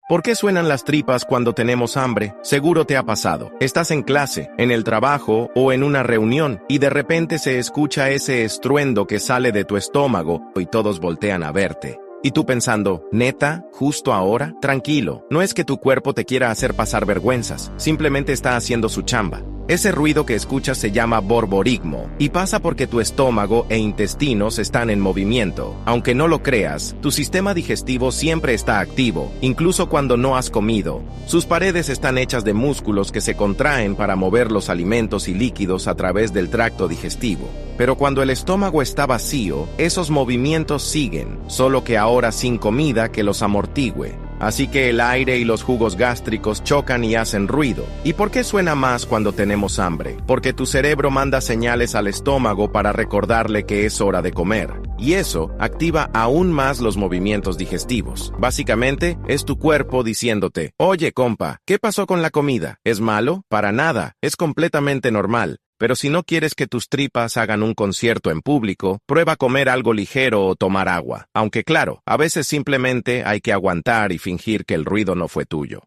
¿Por qué suenan las tripas cuando tenemos hambre? Seguro te ha pasado. Estás en clase, en el trabajo o en una reunión y de repente se escucha ese estruendo que sale de tu estómago y todos voltean a verte. Y tú pensando, ¿neta? ¿Justo ahora? Tranquilo, no es que tu cuerpo te quiera hacer pasar vergüenzas, simplemente está haciendo su chamba. Ese ruido que escuchas se llama borborigmo y pasa porque tu estómago e intestinos están en movimiento. Aunque no lo creas, tu sistema digestivo siempre está activo, incluso cuando no has comido. Sus paredes están hechas de músculos que se contraen para mover los alimentos y líquidos a través del tracto digestivo. Pero cuando el estómago está vacío, esos movimientos siguen, solo que ahora sin comida que los amortigüe. Así que el aire y los jugos gástricos chocan y hacen ruido. ¿Y por qué suena más cuando tenemos hambre? Porque tu cerebro manda señales al estómago para recordarle que es hora de comer. Y eso activa aún más los movimientos digestivos. Básicamente, es tu cuerpo diciéndote, oye, compa, ¿qué pasó con la comida? ¿Es malo? Para nada, es completamente normal. Pero si no quieres que tus tripas hagan un concierto en público, prueba comer algo ligero o tomar agua. Aunque claro, a veces simplemente hay que aguantar y fingir que el ruido no fue tuyo.